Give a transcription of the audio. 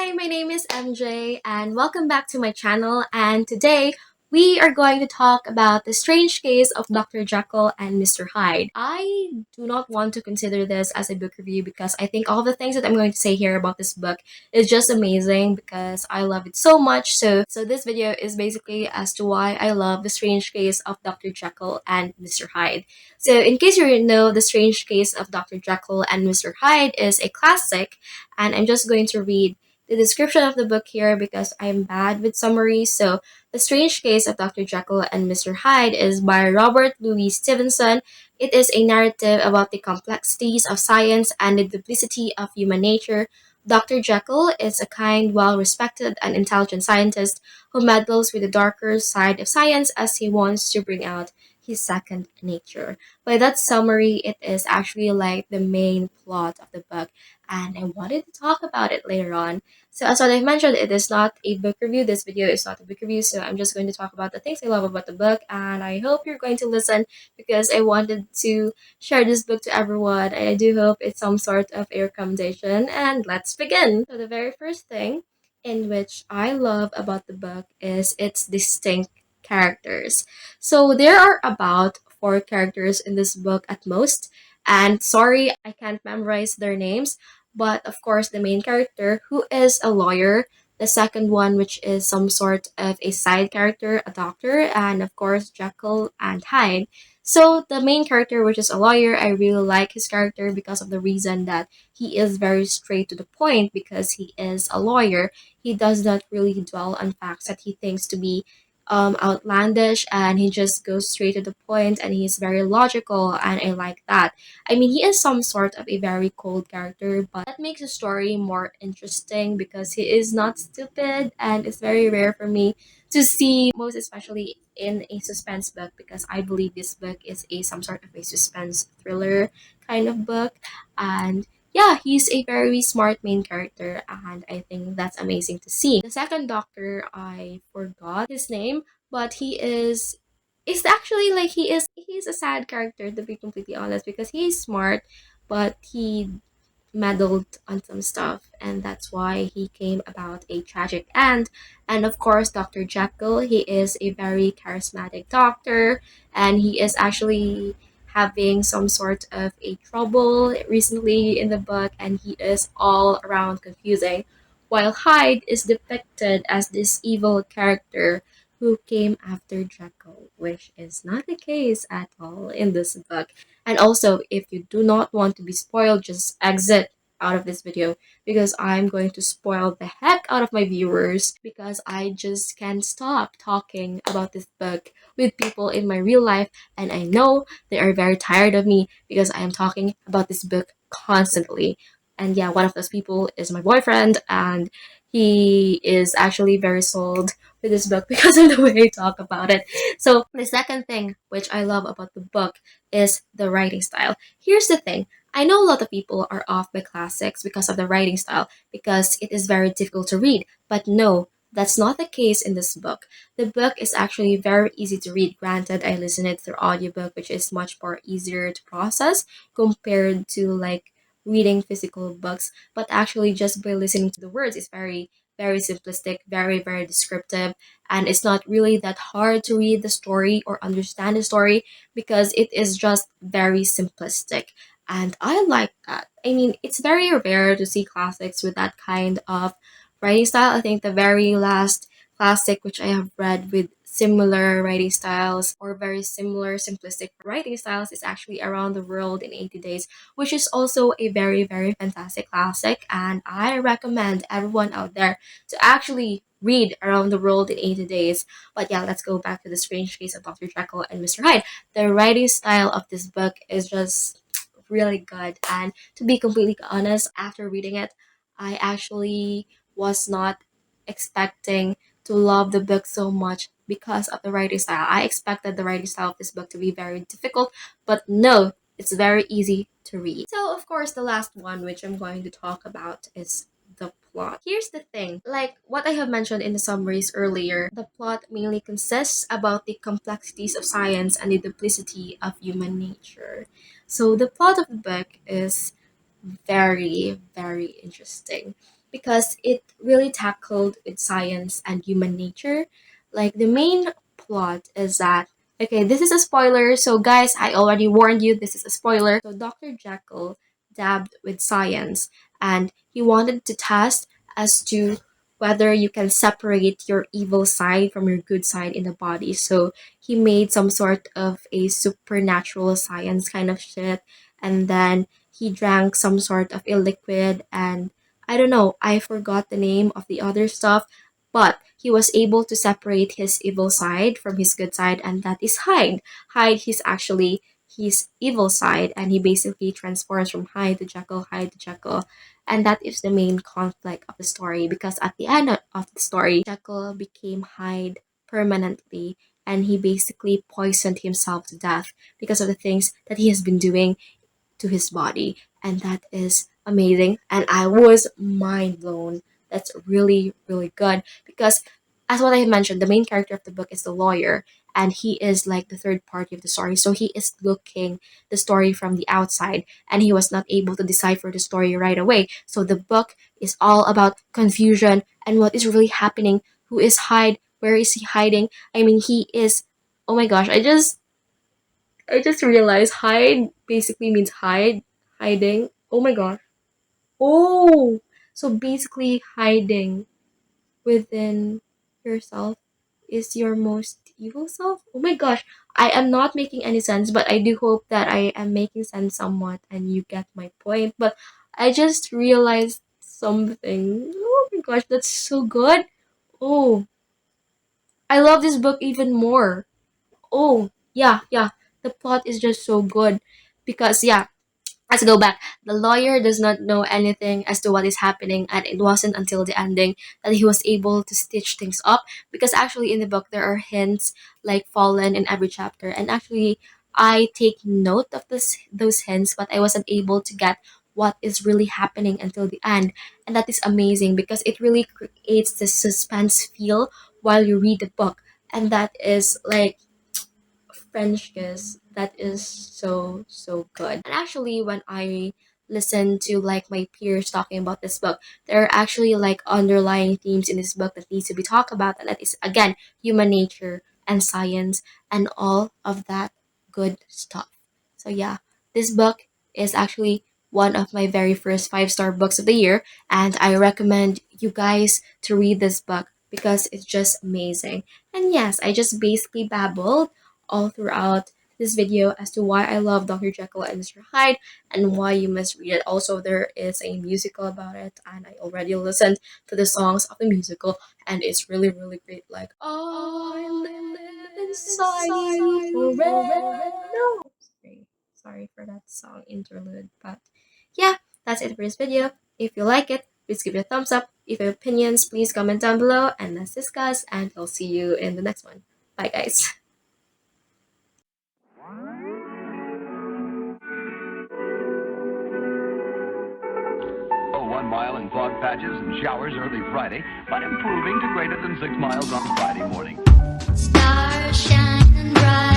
Hi, my name is MJ and welcome back to my channel, and today we are going to talk about the strange case of Dr. Jekyll and Mr. Hyde. I do not want to consider this as a book review because I think all the things that I'm going to say here about this book is just amazing because I love it so much. So this video is basically as to why I love the strange case of Dr. Jekyll and Mr. Hyde. So in case you didn't know, the strange case of Dr. Jekyll and Mr. Hyde is a classic, and I'm just going to read the description of the book here because I'm bad with summaries. So, The Strange Case of Dr. Jekyll and Mr. Hyde is by Robert Louis Stevenson. It is a narrative about the complexities of science and the duplicity of human nature. Dr. Jekyll is a kind, well respected, and intelligent scientist who meddles with the darker side of science as he wants to bring out his second nature. By that summary, it is actually like the main plot of the book, and I wanted to talk about it later on. So as what I mentioned, it is not a book review. This video is not a book review, so I'm just going to talk about the things I love about the book, and I hope you're going to listen because I wanted to share this book to everyone, and I do hope it's some sort of a recommendation. And let's begin. So the very first thing in which I love about the book is its distinct characters. So there are about four characters in this book at most, and sorry, I can't memorize their names, but of course, the main character, who is a lawyer, the second one, which is some sort of a side character, a doctor, and of course, Jekyll and Hyde. So, the main character, which is a lawyer, I really like his character because of the reason that he is very straight to the point because he is a lawyer. He does not really dwell on facts that he thinks to be outlandish, and he just goes straight to the point, and he's very logical, and I like that. I mean, he is some sort of a very cold character, but that makes the story more interesting because he is not stupid, and it's very rare for me to see, most especially in a suspense book, because I believe this book is a some sort of a suspense thriller kind of book. And yeah, he's a very smart main character, and I think that's amazing to see. The second doctor, I forgot his name, but he is actually like he's a sad character, to be completely honest, because he's smart, but he meddled on some stuff, and that's why he came about a tragic end. And of course, Dr. Jekyll, he is a very charismatic doctor, and he is actually having some sort of a trouble recently in the book, and he is all around confusing, while Hyde is depicted as this evil character who came after Jekyll, which is not the case at all in this book. And also, if you do not want to be spoiled, just exit out of this video because I'm going to spoil the heck out of my viewers because I just can't stop talking about this book with people in my real life, and I know they are very tired of me because I am talking about this book constantly. And yeah, one of those people is my boyfriend, and he is actually very sold with this book because of the way I talk about it. So the second thing which I love about the book is the writing style. Here's the thing. I know a lot of people are off by classics because of the writing style, because it is very difficult to read. But no, that's not the case in this book. The book is actually very easy to read. Granted, I listen it through audiobook, which is much more easier to process compared to like reading physical books. But actually, just by listening to the words, it's very simplistic, very descriptive, and it's not really that hard to read the story or understand the story because it is just very simplistic. And I like that. I mean, it's very rare to see classics with that kind of writing style. I think the very last classic which I have read with similar writing styles or very similar simplistic writing styles is actually Around the World in 80 Days, which is also a very fantastic classic. And I recommend everyone out there to actually read Around the World in 80 Days. But yeah, let's go back to The Strange Case of Dr. Jekyll and Mr. Hyde. The writing style of this book is just really good. And to be completely honest, after reading it, I actually was not expecting to love the book so much because of the writing style. I expected the writing style of this book to be very difficult, but no, it's very easy to read. So, of course, the last one which I'm going to talk about is the plot. Here's the thing, like what I have mentioned in the summaries earlier, the plot mainly consists about the complexities of science and the duplicity of human nature. So the plot of the book is very interesting. because it really tackled with science and human nature. Like the main plot is that, okay, this is a spoiler, so guys, I already warned you, this is a spoiler. So Dr. Jekyll dabbed with science, and he wanted to test as to whether you can separate your evil side from your good side in the body. So he made some sort of a supernatural science kind of shit, and then he drank some sort of a liquid, and I don't know, I forgot the name of the other stuff, but he was able to separate his evil side from his good side, and that is Hyde. Hyde is actually his evil side, and he basically transforms from Hyde to Jekyll, and that is the main conflict of the story, because at the end of the story, Jekyll became Hyde permanently, and he basically poisoned himself to death because of the things that he has been doing to his body, and that is amazing. And I was mind blown. That's really, really good because, as what I mentioned, the main character of the book is the lawyer, and he is like the third party of the story. So he is looking the story from the outside, and he was not able to decipher the story right away. So the book is all about confusion and what is really happening. Who is Hyde? Where is he hiding? I mean, he is. Oh my gosh! I just realized hide basically means hide, hiding. Oh my gosh. Oh, so basically hiding within yourself is your most evil self. Oh my gosh. I am not making any sense, but I do hope that I am making sense somewhat and you get my point. But I just realized something. Oh my gosh, that's so good. Oh, I love this book even more. Oh, yeah, yeah. The plot is just so good because, yeah, let's go back. The lawyer does not know anything as to what is happening, and it wasn't until the ending that he was able to stitch things up. Because actually, in the book, there are hints like fallen in every chapter, and actually, I take note of those hints, but I wasn't able to get what is really happening until the end, and that is amazing because it really creates this suspense feel while you read the book, and that is like French kiss that is so good. And actually, when I listen to like my peers talking about this book, there are actually like underlying themes in this book that needs to be talked about, and that is again human nature and science and all of that good stuff. So yeah, this book is actually one of my very first 5-star books of the year, and I recommend you guys to read this book because it's just amazing. And yes, I just basically babbled all throughout this video as to why I love Dr. Jekyll and Mr. Hyde and why you must read it. Also, there is a musical about it, and I already listened to the songs of the musical, and it's really, really great. Like, I live inside you forever. No, sorry for that song interlude, but yeah, that's it for this video. If you like it, please give it a thumbs up. If you have opinions, please comment down below, and let's discuss. And I'll see you in the next one. Bye, guys. Oh, 1 mile in fog patches and showers early Friday, but improving to greater than 6 miles on Friday morning. Stars shining bright.